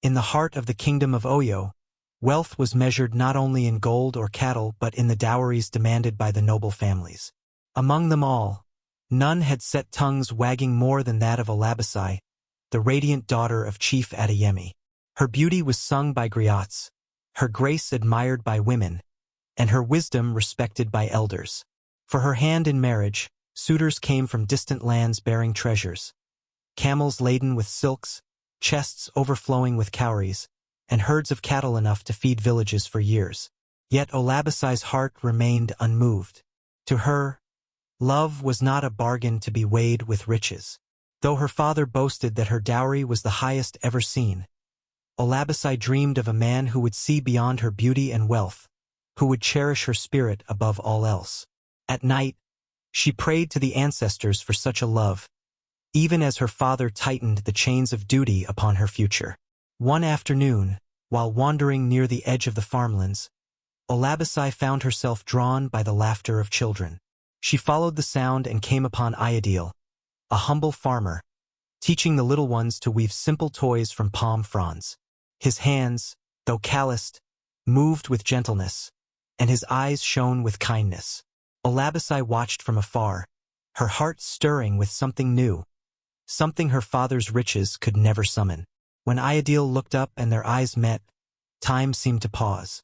In the heart of the kingdom of Oyo, wealth was measured not only in gold or cattle but in the dowries demanded by the noble families. Among them all, none had set tongues wagging more than that of Olabasai, the radiant daughter of Chief Adeyemi. Her beauty was sung by griots, her grace admired by women, and her wisdom respected by elders. For her hand in marriage, suitors came from distant lands bearing treasures, camels laden with silks, chests overflowing with cowries, and herds of cattle enough to feed villages for years. Yet Olabasai's heart remained unmoved. To her, love was not a bargain to be weighed with riches. Though her father boasted that her dowry was the highest ever seen, Olabasai dreamed of a man who would see beyond her beauty and wealth, who would cherish her spirit above all else. At night, she prayed to the ancestors for such a love, even as her father tightened the chains of duty upon her future. One afternoon, while wandering near the edge of the farmlands, Olabasai found herself drawn by the laughter of children. She followed the sound and came upon Ayodele, a humble farmer, teaching the little ones to weave simple toys from palm fronds. His hands, though calloused, moved with gentleness, and his eyes shone with kindness. Olabasai watched from afar, her heart stirring with something new, something her father's riches could never summon. When Ayodele looked up and their eyes met, time seemed to pause.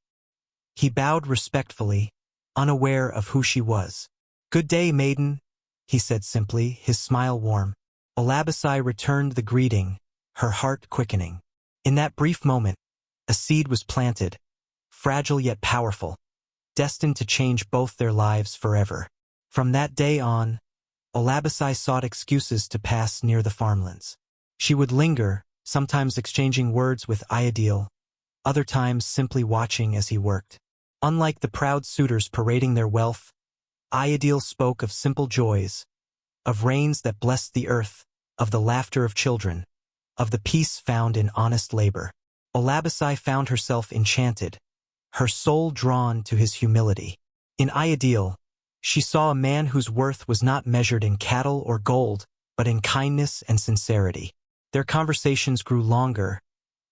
He bowed respectfully, unaware of who she was. "Good day, maiden," he said simply, his smile warm. Olabasai returned the greeting, her heart quickening. In that brief moment, a seed was planted, fragile yet powerful, destined to change both their lives forever. From that day on, Olabasai sought excuses to pass near the farmlands. She would linger, sometimes exchanging words with Ayodele, other times simply watching as he worked. Unlike the proud suitors parading their wealth, Ayodele spoke of simple joys, of rains that blessed the earth, of the laughter of children, of the peace found in honest labor. Olabasai found herself enchanted, her soul drawn to his humility. In Ayodele, she saw a man whose worth was not measured in cattle or gold, but in kindness and sincerity. Their conversations grew longer,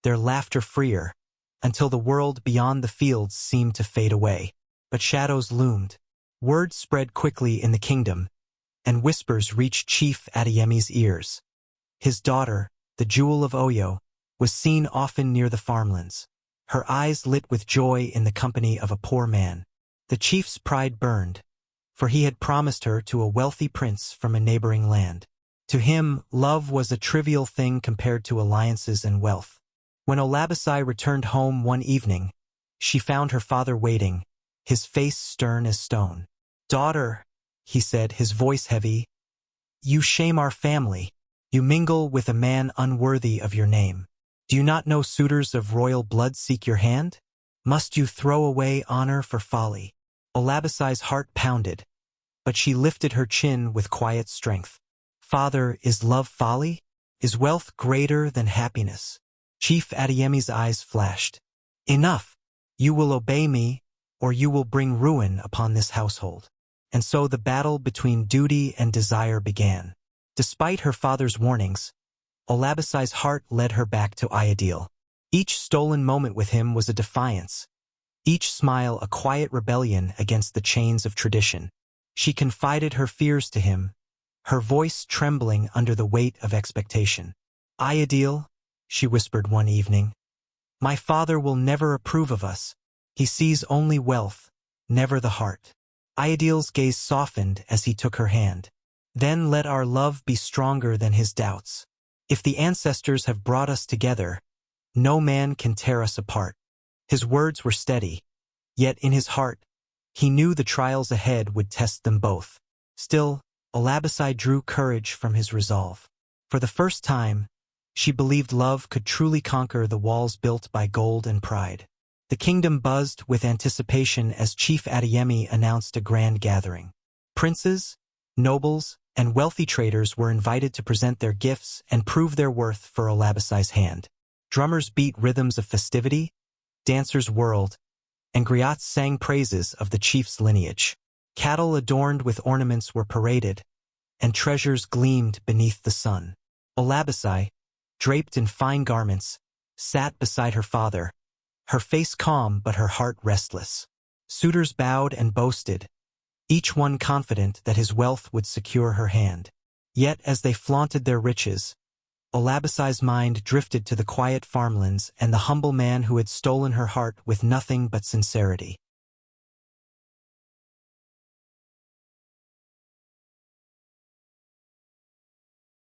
their laughter freer, until the world beyond the fields seemed to fade away. But shadows loomed. Word spread quickly in the kingdom, and whispers reached Chief Adeyemi's ears. His daughter, the jewel of Oyo, was seen often near the farmlands, her eyes lit with joy in the company of a poor man. The chief's pride burned, for he had promised her to a wealthy prince from a neighboring land. To him, love was a trivial thing compared to alliances and wealth. When Olabasai returned home one evening, she found her father waiting, his face stern as stone. "Daughter," he said, his voice heavy, "you shame our family. You mingle with a man unworthy of your name. Do you not know suitors of royal blood seek your hand? Must you throw away honor for folly?" Olabasai's heart pounded, but she lifted her chin with quiet strength. "Father, is love folly? Is wealth greater than happiness?" Chief Adeyemi's eyes flashed. "Enough! You will obey me, or you will bring ruin upon this household." And so the battle between duty and desire began. Despite her father's warnings, Olabasai's heart led her back to Ayodele. Each stolen moment with him was a defiance, each smile a quiet rebellion against the chains of tradition. She confided her fears to him, her voice trembling under the weight of expectation. "Ayodele," she whispered one evening, "my father will never approve of us. He sees only wealth, never the heart." Ayodele's gaze softened as he took her hand. "Then let our love be stronger than his doubts. If the ancestors have brought us together, no man can tear us apart." His words were steady, yet in his heart, he knew the trials ahead would test them both. Still, Olabasai drew courage from his resolve. For the first time, she believed love could truly conquer the walls built by gold and pride. The kingdom buzzed with anticipation as Chief Adeyemi announced a grand gathering. Princes, nobles, and wealthy traders were invited to present their gifts and prove their worth for Olabasai's hand. Drummers beat rhythms of festivity, dancers whirled, and griots sang praises of the chief's lineage. Cattle adorned with ornaments were paraded, and treasures gleamed beneath the sun. Olabasai, draped in fine garments, sat beside her father, her face calm but her heart restless. Suitors bowed and boasted, each one confident that his wealth would secure her hand. Yet as they flaunted their riches, Olabasai's mind drifted to the quiet farmlands and the humble man who had stolen her heart with nothing but sincerity.